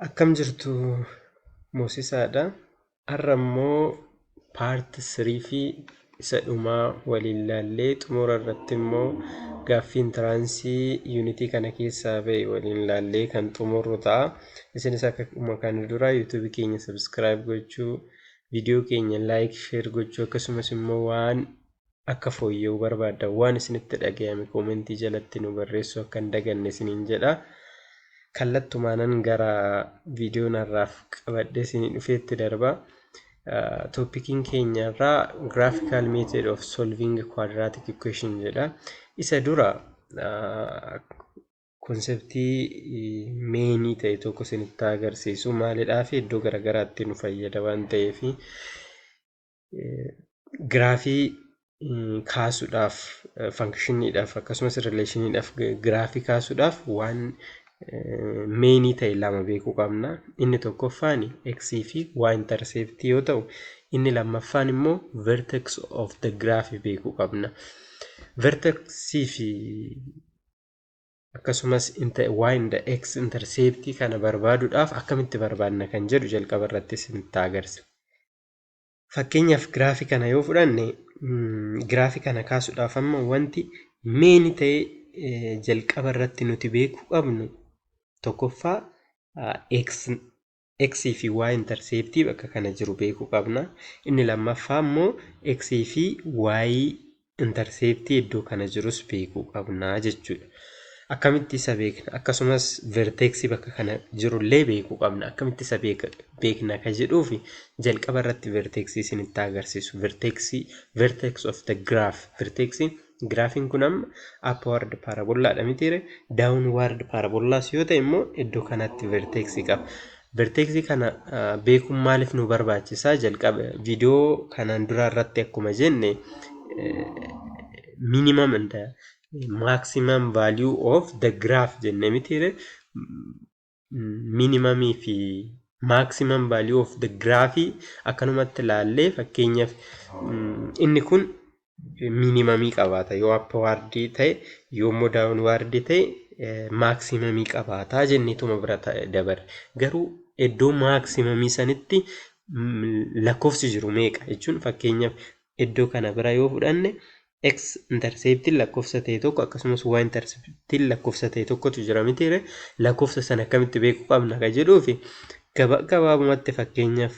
Akkam jirtu Moosisaadha. Har'a immoo paartii 3 fi isa dhumaa waliin ilaallee xumura irratti immoo gaaffii intiraansii yuunitii kana keessaa ba'e waliin ilaallee kan xumurru ta'a. Isinis akkuma kana dura yuutuubii keenya sabiskiraayib gochuu, viidiyoo keenya laayik, sheer gochuu akkasumas immoo waan akka fooyya'uu barbaaddan waan isinitti dhaga'ame koomentii jalatti nu barreessuu akka hin daganne isiniin jedha. Kallattumaan gara viidiyoo narraaf qabadhee isinii dhufeetti darba. Tooppikiin keenya irraa graphical method of solving quadratic equation jedha. Isa dura konseptii meenii ta'e tokko isinitti agarsiisu maalidhaa fi iddoo garaagaraatti nu fayyada waan ta'eef giraafii kaasuudhaaf, fankishiniidhaaf akkasumas rileeshiniidhaaf giraafii kaasuudhaaf waan meenii ta'e lama beekuu qabna. Inni tokkoffaan x fi y interceptii yoo ta'u, inni lammaffaan immoo vertex of the graph beekuu qabna. Vertex fi akkasumas y and x interceptii kana barbaaduudhaaf akkamitti barbaadna kan jedhu jalqaba irratti isinitti agarsiisa. Fakkeenyaaf giraafii kana yoo fudhanne giraafii kana kaasuudhaaf amma wanti meenii ta'e jalqaba irratti nuti beekuu qabnu tokkoffaa x fi y interceptii bakka kana jiru beekuu qabna. Inni lammaffaa immoo x fi y interceptii iddoo kana jirus beekuu qabna jechuudha. Akkamitti isa beekna? Akkasumas vertex bakka kana jirullee beekuu qabna. Akkamitti isa beekna kan jedhuufi jalqaba irratti vertex isinitti agarsiisu. Vertex of the graph. Giraafiin kun amma upward parabolaadha mitiire downward parabolaas yoo ta'e immoo iddoo kanatti vertex qaba. Vertex kana beekuun maaliif nu barbaachisaa? Jalqaba viidiyoo kanaan dura irratti akkuma jenne minimum and maximum value of the graph jenne mitiire minimumii fi maximum value of the graph akkanumatti ilaallee fakkeenyaaf inni kun minimumii qabaata yoo upward ta'e yoo immoo downward ta'e maximumii qabaata jenneetuma bira dabarre. Garuu iddoo maximumii sanitti lakkoofsi jiru meeqa jechuun fakkeenyaaf iddoo kana bira yoo fudhanne x interceptiin lakkoofsa ta'e tokko akkasumas y interceptiin lakkoofsa ta'e tokkotu jira mitiire lakkoofsa sana akkamitti beekuu qabna kan jedhuufi gabaabumatti fakkeenyaaf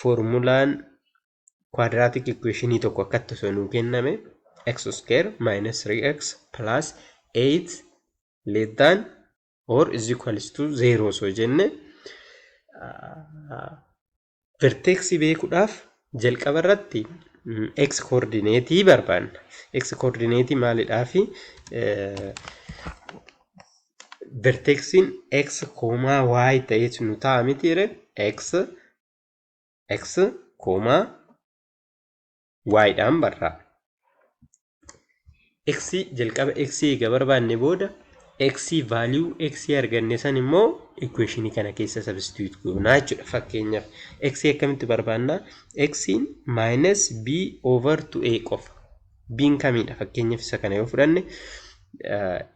foormulaan quadratic equationii tokko akkatti osoo nuu kenname x square minus 3x plus 8 less than or is equals to 0 osoo jenne vertex beekuudhaaf jalqaba irratti x coordinateii barbaanna. X coordinateii maalidhaa fi vertexiin x, y ta'eetu nu ta'a mitiire x, y dhaan barraa. X jalqaba x eega barbaanne booda x value x arganne san immoo equationii kana keessa substitute goonaa jechuudha. Fakkeenyaaf x akkamitti barbaannaa? X minus b over 2a qofa. B'n kamiidha? Fakkeenyaaf isa kana yoo fudhanne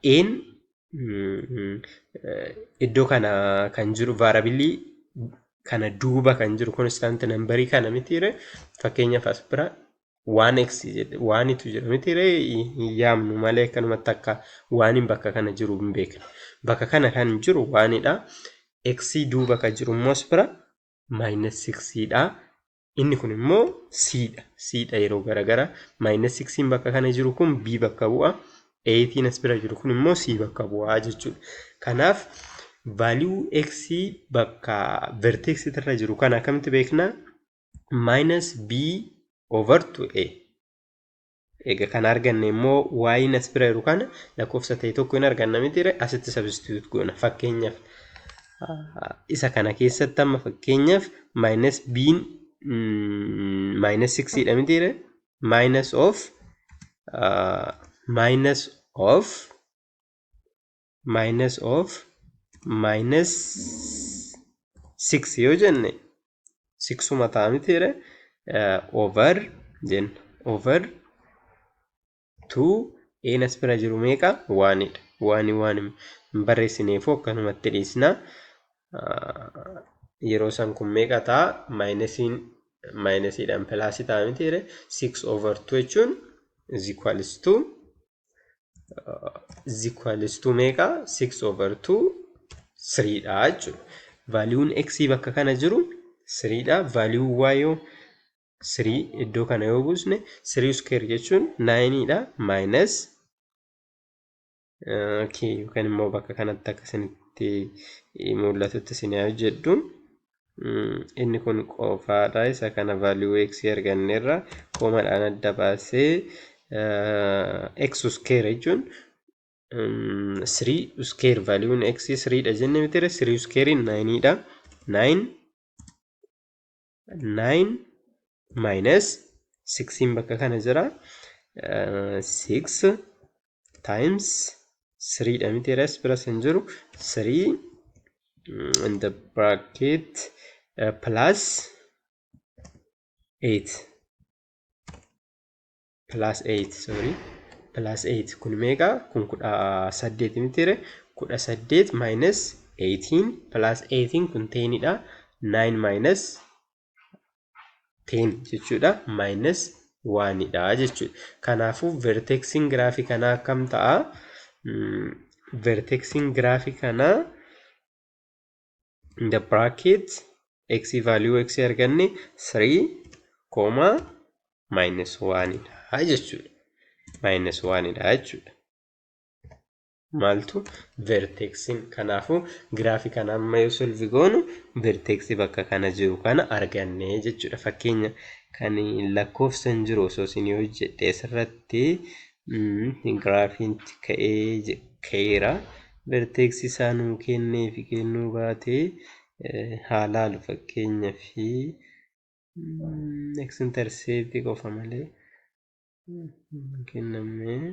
n iddoo kana kan jiru variabilii kana duuba kan jiru constant numberii kana mitiire fakkeenyaaf as bira 1x waanitu jira mitiire yaamnu malee akkanumatti akka waaniin bakka kana jiru hin beekne. Bakka kana kan jiru waanidha. X duuba kan jiru immoo as bira minus 6dha. Inni kun immoo cdha. Cdha yeroo garagara minus 6 bakka kana jiru kun b bakka bu'a. 8 as bira jiru kun immoo c bakka bu'a jechuudha. Kanaaf value x bakka vertex irra jiru kana akkamitti beekna? Minus b over 2a. Egaa kan arganne immoo y as bira jiru kana lakkoofsa ta'e tokko hin arganna mitiire asitti substitute goona. Fakkeenyaaf isa kana keessatti amma fakkeenyaaf minus b'n minus 6dha mitiire minus minus 6 yoo jenne 6 ta'a mitiire over jenna over 2 as bira jiru meeqa? Waanidha. Waan barreessineefuu akkanumatti dhiisna. yeroo san kun meeqa ta'a? Maayinasiidhaan pilaasii ta'a miti 6/2 jechuun is equals to meeqa? 6/2 3dha jechuudha. Vaaliyuun x bakka kana jiru 3dha. Vaaliyuun y yoo 3 iddoo kana yoo buusne 3 square jechuun 9dha. Minus yookaan immoo bakka kanatti akkasinitti mul'atutti isin yaa jedhuun inni kun qofaadha. Isa kana value x arganneerra koomadhaan adda baasee x square jechuun 3 square value'n x 3dha jenne miti 3 square 9dha. 9 minus 6 bakka kana jira 6 times 3dha miti plus hin jiru 3 in the bracket plus 8 kun meeqa? Kun 18 miti 18 minus 18 plus 18 kun 10dha. 9 minus 10 jechuudha minus 1dha jechuudha. Kanaafuu vertexiin giraafii kanaa akkam ta'a? Vertexiin giraafii kanaa in the bracket x value x arganne 3, minus 1dha jechuudha. Minus 1dha jechuudha. Maaltu vertexiin kanaafuu giraafii kana amma yoo solve goonu vertexii bakka kana jiru kana arganne jechuudha. Fakkeenya kan lakkoofsan jiru osoo isin yoo jedhe asirratti giraafiin ka'eera. Vertexii isaa nuu kennee fi kennuu baatee haa laalu fakkeenyaa fi x intercept qofa malee kennamee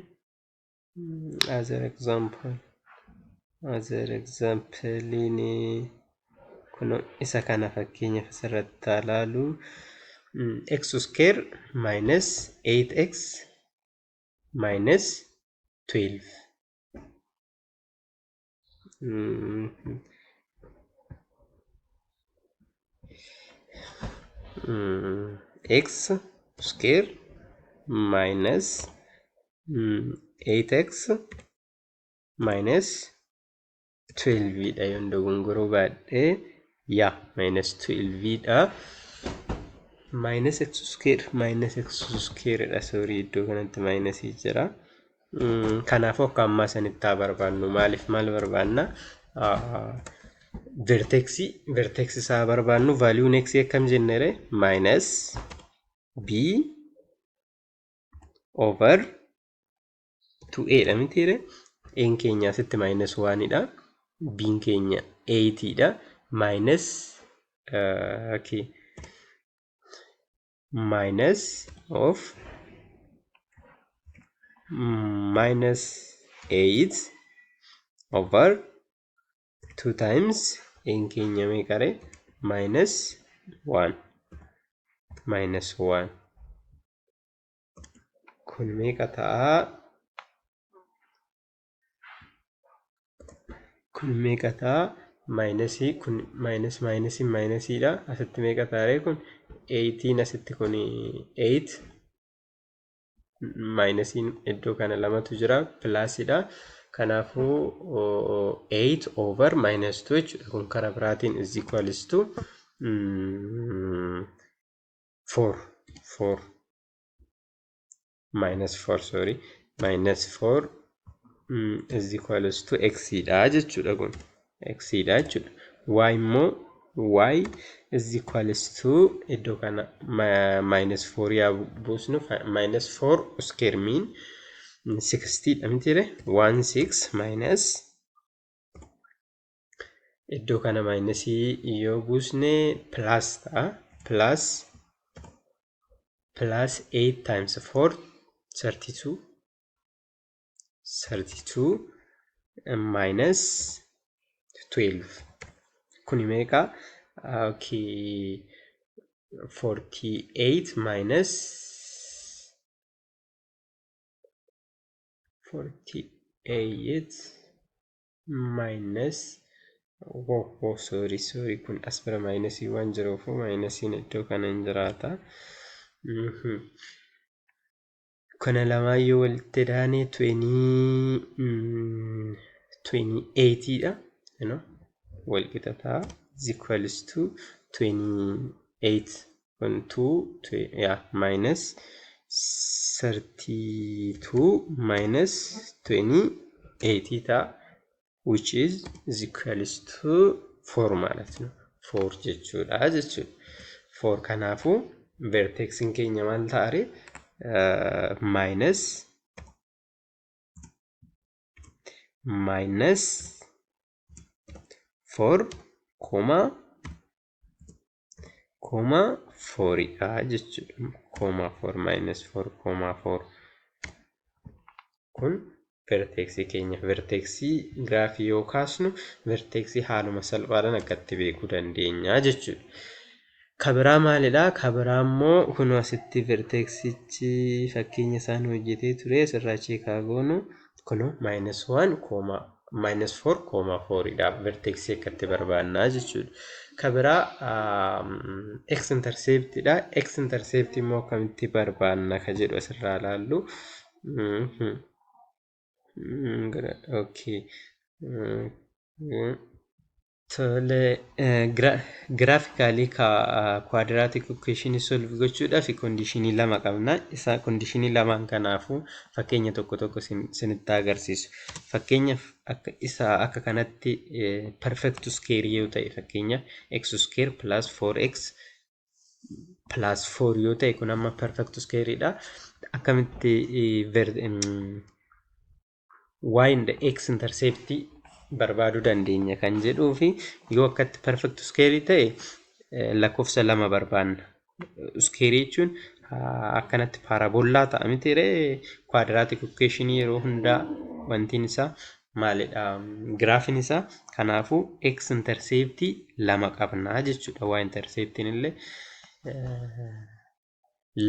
other example ni kun isa kana fakkeenyaaf asirratti haa laalu x square minus 8x minus 12 x square minus 8x minus 12dha yoon dogongoroo baadhee minus 12dha. Minus x square dha sorry iddoo kanatti minus jira. Kanaafuu akka ammaa sanitti haa barbaannu. Maaliif maal barbaanna? Vertex isaa barbaannu value'n x akkam jennere minus b over 2a dha miti n keenya asitti minus 1dha. b'n keenya 8dha. Minus minus of minus 8 over 2 times n keenya meeqare minus 1 kun meeqa ta'a? Minusii kun minusiidha. Asitti meeqa ta'a kun 8 asitti kun 8 minusiin iddoo kana lamatu jira pilaasiidha. Kanaafuu 8 over minus 2 jechuudha. Kun karaa biraatiin is equals to 4 minus 4 is equals to x dha jechuudha. Kun x dha jechuudha. Y immoo y is equals to iddoo kana minus 4 yaa buusnu minus 4 square mean 60 dha miti 16 minus iddoo kana minusii yoo buusne plus ta'a. Plus 8 times 4 32 minus 12 kun meeqa? 48 minus 48 minus sorry kun as bira maayinasii waan jiruuf maayinasiin iddoo kana hin jiraata. Kana lamaayyuu walitti daanee 28 dha. Walqixa ta'a is equals to 28 kun 2 minus 32 minus 28 ta'a which is equals to 4 ማለት ነው 4 jechuudha 4 kanaafuu vertexin keenya maal ta'are minus 4 4 jechuudha 4 minus 4 4 kun vertexii keenya vertexii graafii yoo kaasnu vertexii haaluma salphaadhaan akkatti beekuu dandeenya jechuudha. Kabiraa maalidha? Kabiraa immoo kun asitti vertexichi fakkeenya isaan hojjetee ture asirraa cheekaa goonu kun minus 4 dha vertexii akkatti barbaannaa jechuudha. Kabiraa x intercept dha. X intercept immoo akkamitti barbaanna ka jedhu asirraa ilaallu. Okay. Graphically quadratic equation solve gochuudhaaf conditionii lama qabna. Isa conditionii lamaan kanaafuu fakkeenya tokko sinitti agarsiisu. Fakkeenyaaf akka kanatti perfect square yoo ta'e fakkeenyaaf x square plus 4x plus 4 yoo ta'e kun amma perfect square dha. Akkamitti y and x intercept barbaaduu dandeenya kan jedhuu fi yoo akkatti perfect square ta'e lakkoofsa lama barbaanna. Square jechuun akkanatti paraboolaa ta'a miti quadratic equation yeroo hundaa wantiin isaa maalidha graafiin isaa kanaafuu x intercept lama qabna jechuudha. Y interceptiin illee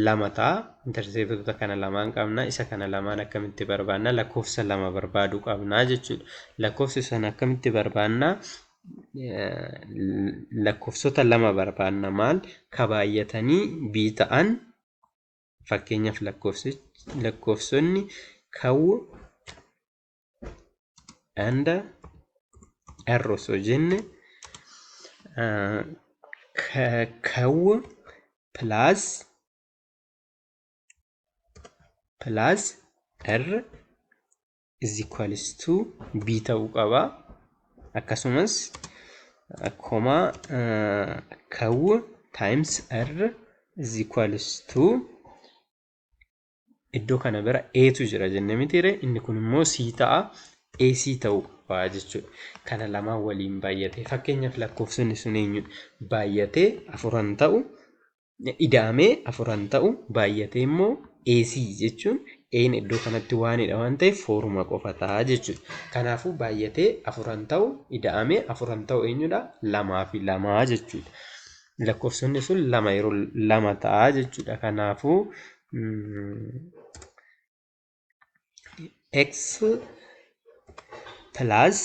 lama ta'a. Interceptota kana lamaan qabna. Isa kana lamaan akkamitti barbaanna? Lakkoofsa lama barbaaduu qabna jechuudha. Lakkoofsa sana akkamitti barbaanna? Lakkoofsota lama barbaanna maal? Ka baay'atanii bii ta'an fakkeenyaaf lakkoofsonni kaw and r osoo jenne kaw plus r is equals to b ta'uu qaba. Akkasumas kaw times r is equals to iddoo kana bira a tu jira jenne mitiire inni kun immoo c ta'a. ac ta'uu qaba jechuudha. Kana lamaan waliin baay'atee fakkeenyaaf lakkoofsonni sun eenyudha? Baay'atee afuran ta'u ida'amee afuran ta'u baay'atee immoo AC jechuun een iddoo kanatti waanidha waan ta'eef fooruma qofa ta'a jechuudha. Kanaafuu baay'atee afuran ta'u ida'amee afuran ta'u eenyudha? Lamaa fi lamaa jechuudha. Lakkoofsonni sun lama yeroo lama ta'a jechuudha. Kanaafuu x plus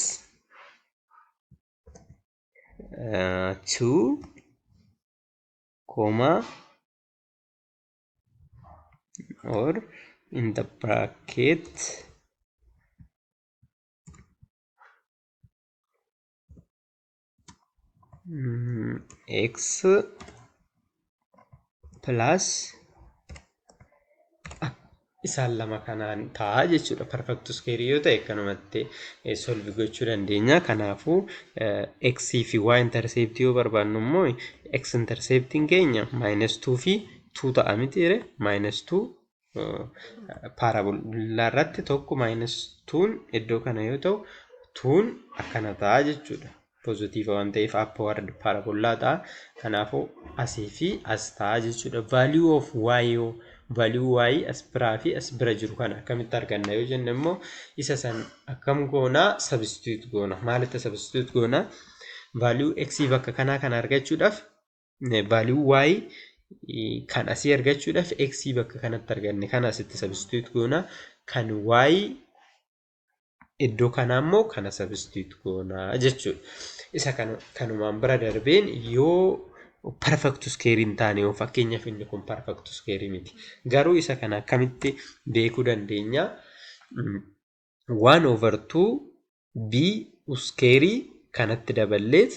2 comma or in the bracket x plus isaan lama kanaan ta'a jechuudha. Perfect square yoo ta'e kanumatti solve gochuu dandeenya. Kanaafuu x fi y intercept yoo barbaannu immoo x intercepting keenya -2 fi 2 ta'a mitiire -2 paraboolaa irratti tokko -2 iddoo kana yoo ta'u 2 akkana ta'a jechuudha. Positive waan ta'eef upward paraboolaa ta'a. Kanaafuu asii fi as ta'a jechuudha. Value of y value y as biraa fi as bira jiru kana akkamitti arganna yoo jenne immoo isa san akkam goonaa substitute goona. Maalitti substitute goona? Value x bakka kanaa kana argachuudhaaf value y kan asii argachuudhaaf x bakka kanatti arganne kana asitti substitute goona. Kan y iddoo kanaa immoo kana substitute goonaa jechuudha. Isa kanumaan bira darbeen yoo perfect square hin taane yoo fakkeenyaaf inni kun perfect square miti. Garuu isa kana akkamitti beekuu dandeenya? 1/2 b square kanatti daballeet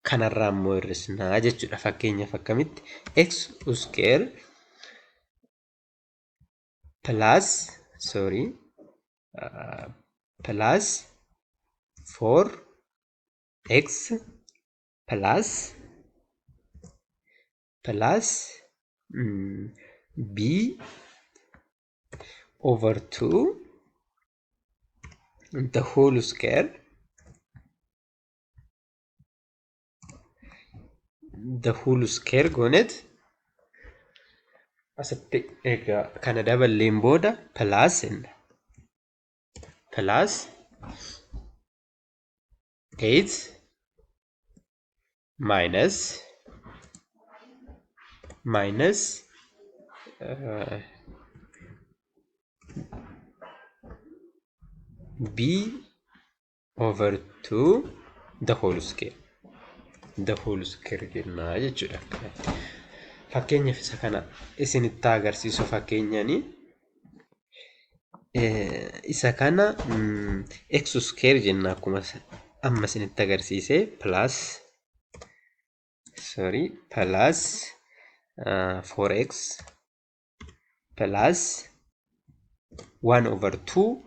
kanarraa immoo hir'isnaa jechuudha. Fakkeenyaaf akkamitti x square plus plus 4x plus b over 2 the whole square goonet asitti egaa kana daballeen booda plus 8 minus b over 2 the whole square jennaa jechuudha. Fakkeenyaaf isa kana isinitti agarsiisu fakkeenyani isa kana x square jenna akkuma amma isinitti agarsiise plus 4x plus 1/2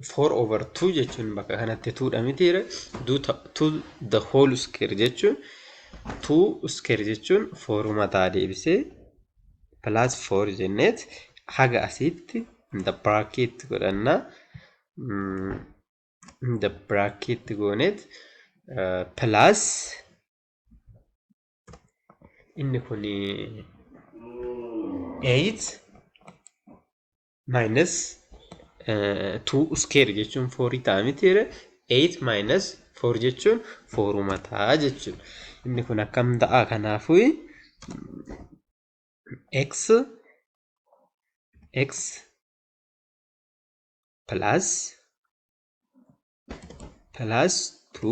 4/2 jechuun bakka kanatti 2dha mitiire 2 the whole square jechuun 2 square jechuun 4 mataa deebisee plus 4 jenneet haga asitti the bracket godhanna the bracket goonet plus inni kun 8 minus 2 square jechuun 4 ta'a mitiire 8 minus 4 jechuun 4 mataa jechuudha. Inni kun akkam ta'a? Kanaafuu x plus 2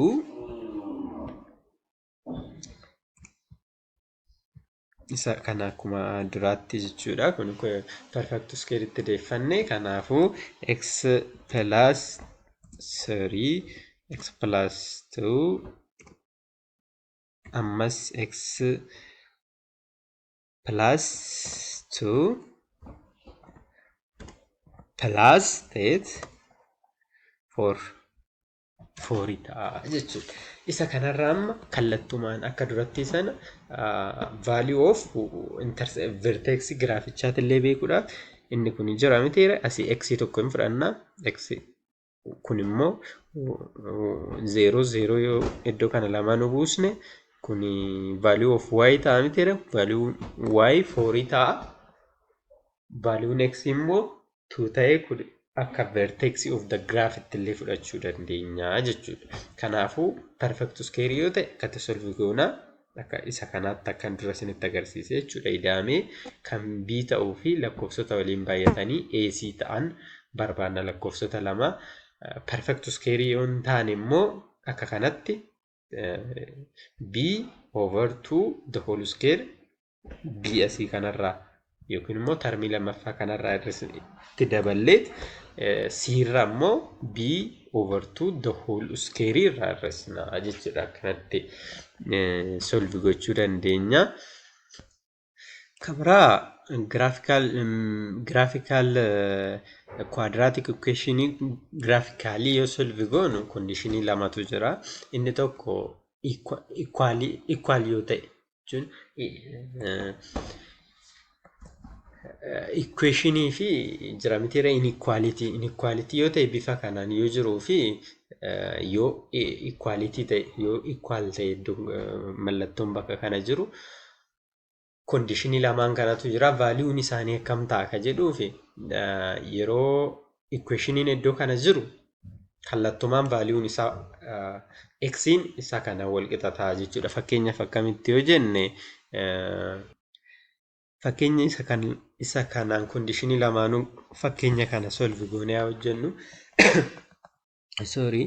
isa kana akkuma duraatti jechuudha. Kun perfect square itti deeffanne. Kanaafuu x plus 3 x plus 2 ammas x plus 2 plus 4 ta'a jechuudha. Isa kanarraa amma kallattumaan akka duratti sana value of vertex graafichaati illee beekuudhaaf inni kun jira mitiire asii x tokko hin fudhanna x kun immoo 0 yoo iddoo kana lamaan buusne kun value of y ta'a mitiire value y 4 ta'a value x immoo 2 ta'ee kun akka vertex of the graph illee fudhachuu dandeenya jechuudha. Kanaafuu perfect square yoo ta'e akkatti solve goona akka isa kanaatti akkan dura isinitti agarsiise jechuudha. Ida'amee kan b ta'uu fi lakkoofsota waliin baay'atanii ac ta'an barbaanna lakkoofsota lama. Perfect square yoo hin taane immoo akka kanatti b over 2 the whole square b asii kanarraa yookiin immoo termii lammaffaa kanarraa itti daballeet siirraa immoo b over 2 the whole square irraa hir'isnaa jechuudha. Akkanatti solve gochuu dandeenya. Kabraa graphical quadratic equation graphically yoo solve goonu conditionii lamatu jira. Inni tokko equal yoo ta'e jechuun equationii fi jira mitiire inequality yoo ta'e bifa kanaan yoo jiruu fi yoo equality ta'e yoo equal ta'e mallattoon bakka kana jiru conditionii lamaan kanatu jira. Valuun isaanii akkam ta'a ka jedhuu fi yeroo equationiin iddoo kana jiru kallattumaan valuun isaa x'n isa kana wal qixa ta'a jechuudha. Fakkeenyaaf akkamitti yoo jenne fakkeenya isa kanaan conditionii lamaanuu fakkeenya kana solve goonee hojjennu sorry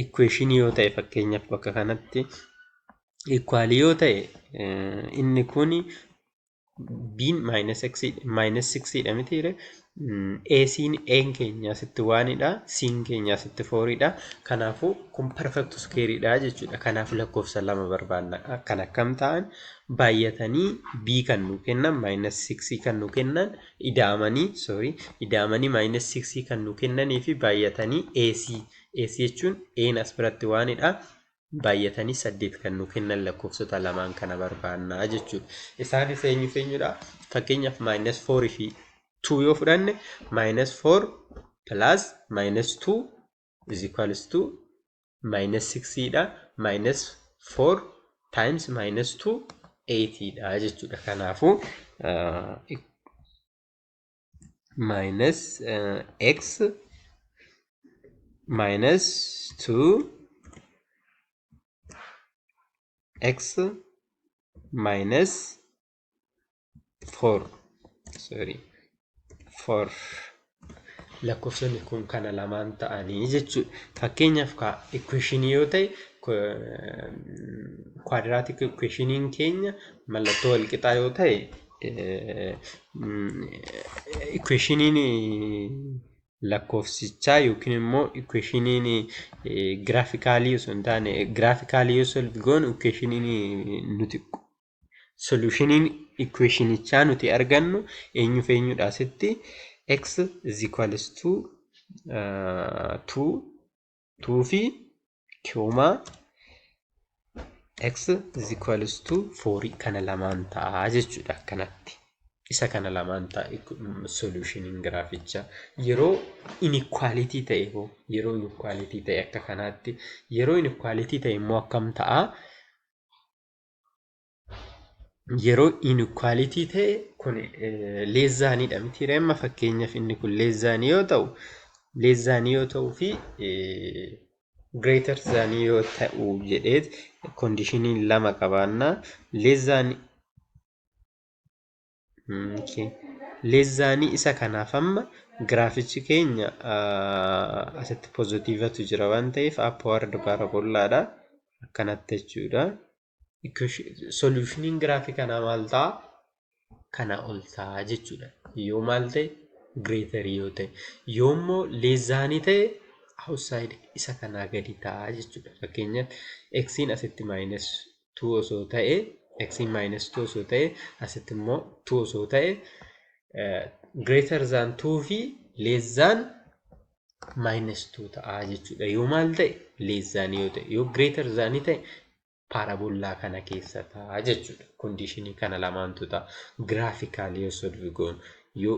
equation yoo ta'e fakkeenyaaf bakka kanatti equal yoo ta'e inni kun b'n minus 6 dha mitiire A'n keenya asitti 1dha, C'n keenya asitti 4dha. Kanaafuu kun perfect square dha jechuudha. Kanaaf lakkoofsa lama barbaanna. Kan akkam ta'an baay'atanii b kan nu kennan minus 6 kan nu kennan ida'amanii minus 6 kan nu kennanii fi baay'atanii AC jechuun A'n as biratti 1dha. Baay'atanii 8 kan nu kennan lakkoofsota lamaan kana barbaannaa jechuudha. Isaanis eenyudha? Fakkeenyaaf minus 4 fi 2 yoo fudhanne minus 4 plus minus 2 is equals to minus 6 dha. Minus 4 times minus 2 8 dha jechuudha. Kanaafuu minus x minus 2 x minus 4 lakkoofsonni kun kana lamaan ta'anii jechuudha. Fakkeenyaaf equation yoo ta'e quadratic equation keenya mallattoo wal qixaa yoo ta'e equation lakkoofsichaa yookiin immoo equation graphically osoo hin taane graphically yoo solve goonu equation nuti solution equationichaa nuti argannu eenyudha asitti x is equals to 2 fi kiyooma x is equals to 4 kana lamaan ta'a jechuudha. Kanatti isa kana lamaan ta'a solution graphicha yeroo inequality ta'e akka kanaatti yeroo inequality ta'e immoo akkam ta'a? Yeroo inequality ta'e kun leezzaaniidha miti reemma fakkeenyaaf inni kun leezzaanii yoo ta'u fi greater than yoo ta'u jedhee conditionii lama qabaannaa leezzaanii isa kanaaf amma graafichi keenya asitti pozitiivatu jira waan ta'eef upward parabolaadha akkanatti jechuudha. Solution graafii kana maal ta'a? Kana ol ta'a jechuudha. Yoo maal ta'e greater yoo ta'e yoo immoo leezzaanii ta'e outside isa kanaa gadi ta'a jechuudha. Fakkeenyaaf x'n asitti minus 2 osoo ta'e asitti immoo 2 osoo ta'e greater than 2 fi less than minus 2 ta'a jechuudha. Yoo maal ta'e leezzaanii yoo ta'e yoo greater than ta'e parabolaa kana keessa ta'a jechuudha. Conditionii kana lamaantu ta'a. Graphically yoo solve goonu yoo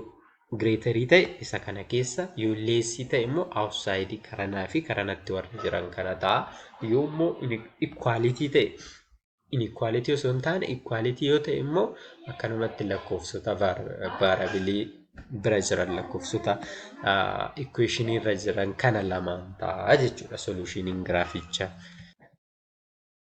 greaterii ta'e isa kana keessa yoo leessii ta'e immoo outside karanaa fi karanatti warri jiran kana ta'a. Yoo immoo equality ta'e inequality osoo hin taane equality yoo ta'e immoo akkanumatti lakkoofsota variabilii bira jiran lakkoofsota equation irra jiran kana lamaan ta'a jechuudha. Solution graphicha.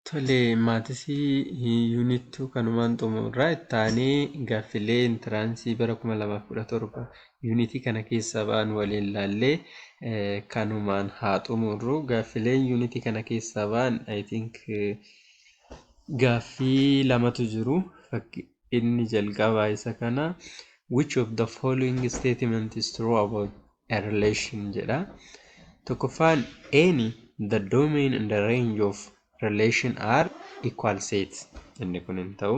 Tole maatisii unit 2 kanumaan xumurraa ittaanee gaaffilee intiraansii bara 2017 unit kana keessa ba'an waliin laallee kanumaan haa xumurru. Gaaffileen unit kana keessa ba'an I think gaaffii lamatu jiru. Inni jalqabaa isa kana which of the following statement is true about a relation jedha. Tokkoffaan any the domain and the range of relation are equal sets. Inni kun hin ta'u.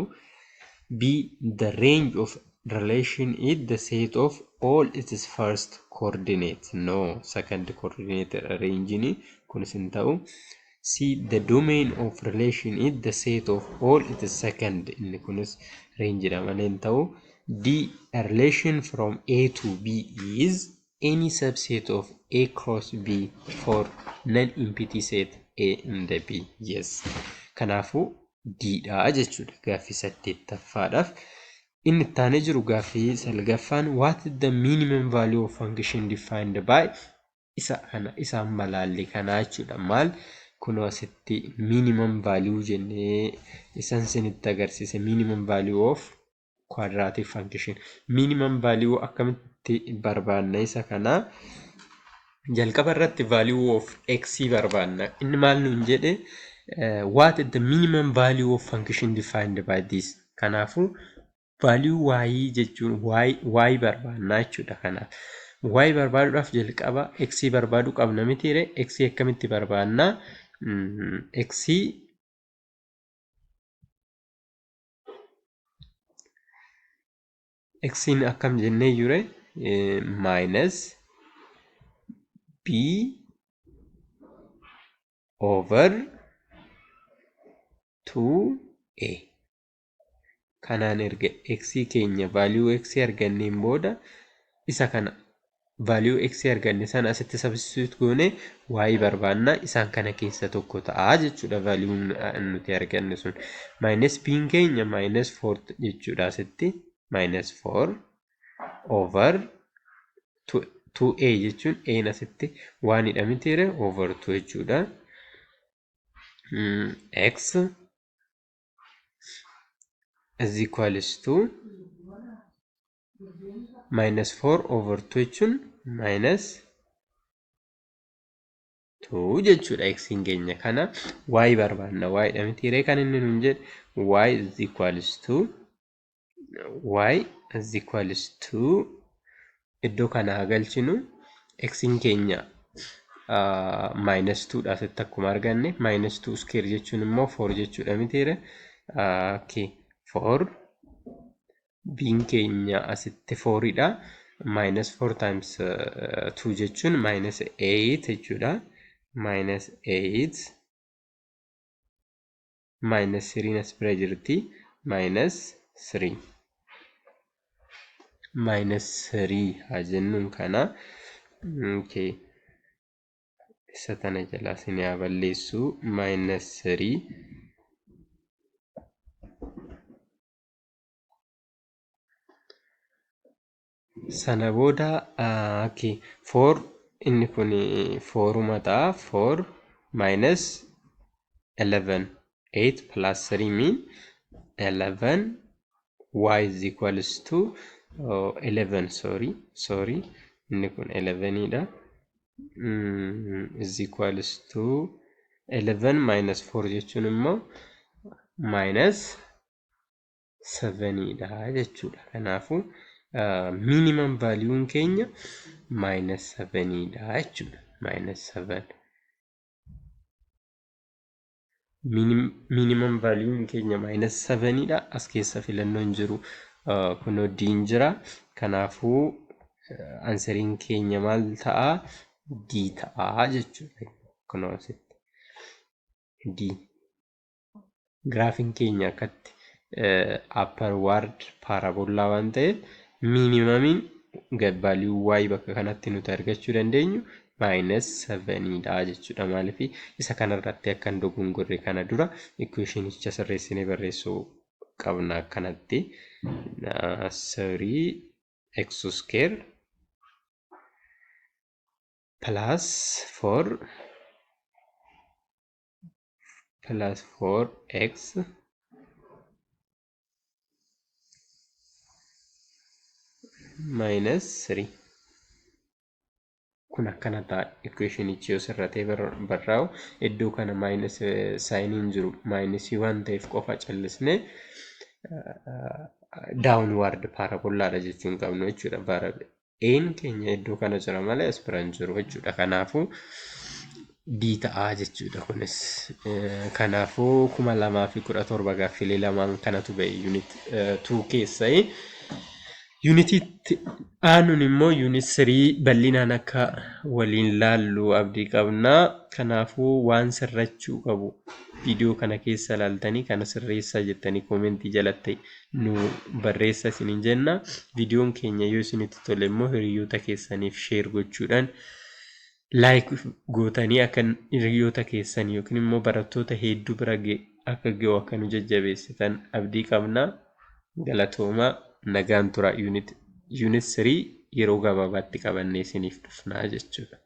B. The range of relation is the set of all its first coordinates. No, second coordinate range ni kun hin ta'u. C. The domain of relation is the set of all its second. Inni kunis range dha malee hin ta'u. D. A relation from A to B is any subset of A cross B for non-empty set A and B. Yes. Kanaafu D dha jechuudha. Gaaffii 8ffaadhaaf. Inni ittaanee jiru gaaffii 9ffaan what is the minimum value of function defined by isa kana isaan malaalli kana jechuudha. Maal kunoo asitti minimum value jennee isan sinitti agarsiise minimum value of quadratic function. Minimum value akkamitti barbaanna isa kana jalqaba irratti value of x barbaanna. Inni maal nuun jedhe what is the minimum value of function defined by this? Kanaafu value y jechuun y barbaanna jechuudha. Kanaaf y barbaaduudhaaf jalqaba x barbaaduu qabna mitiire x akkamitti barbaanna x'n akkam jennee jire minus b over 2a kanaan erga x keenya value x arganneen booda isa kana value x arganne sana asitti substitute goone y barbaanna isaan kana keessa tokko ta'a jechuudha. Value nuti arganne sun minus b keenya minus 4 jechuudha. Asitti minus 4 over 2a jechuun a asitti waan hidhamiteera over 2 jechuudha. X is equals to minus 4 over 2 jechuun minus 2 jechuudha. X keenya kana y barbaanna y hidhamiteera kan inni nuun jedhe y is equals to iddoo kana galchinu x keenya minus 2 dha asitti akkuma arganne minus 2 square jechuun immoo 4 jechuudha mitiire. Okay 4 b keenya asitti 4 dha minus 4 times 2 jechuun minus 8 jechuudha. Minus 8 minus 3 as bira jirti minus 3 minus 3 haa jennuun kana. Okay isa tana jalaa isin haa balleessu minus 3 sana booda okay 4 inni kun 4 ta'a 4 minus 11 8 plus 3 mean 11 y is equals to 11 sorry inni kun 11 dha. Is equals to 11 minus 4 jechuun immoo minus 7 dha jechuudha. Kanaafu minimum value keenya minus 7 dha jechuudha. Minus 7 minimum value keenya minus 7 dha. As keessa filannoon jiru kunoo d jira. Kanaafu answeriin keenya maal ta'a? D ta'a jechuudha. Kunoo asitti D graafiin keenya akkatti upward parabola waan ta'eef minimamiin value y bakka kanatti nuti argachuu dandeenyu minus 7 dha jechuudha. Maaliif isa kanarratti akka hin dogongorre kana dura equationicha sirreessinee barreessuu qabna akkanatti 3x square plus 4x minus 3 kun akkana ta'a. Equationichi yoo sirratee barraa'u iddoo kana minus saayiniin jiru minus waan ta'eef qofa callisnee downward parabolaadha jechuun qabnu jechuudha. Een keenya iddoo kana jira malee as biraan jiru jechuudha. Kanaafuu D ta'a jechuudha kunis. Kanaafuu 2017 gaaffilee lamaan kanatu ba'e unit 2 keessaa. Unitiitti aanuun immoo unit 3 bal'inaan akka waliin laallu abdii qabna. Kanaafuu waan sirrachuu qabu viidiyoo kana keessa ilaaltanii kana sirreessaa jettanii koomentii jalatti nu barreessaa isiniin jenna. Viidiyoon keenya yoo isinitti tole immoo hiriyoota keessaniif sheer gochuudhaan laayik gootanii akka hiriyoota keessan yookiin immoo barattoota hedduu bira akka ga'u akka nu jajjabeessitan abdii qabna. Galatooma nagaan tura unit 3 yeroo gabaabaatti qabannee isiniif dhufnaa jechuudha.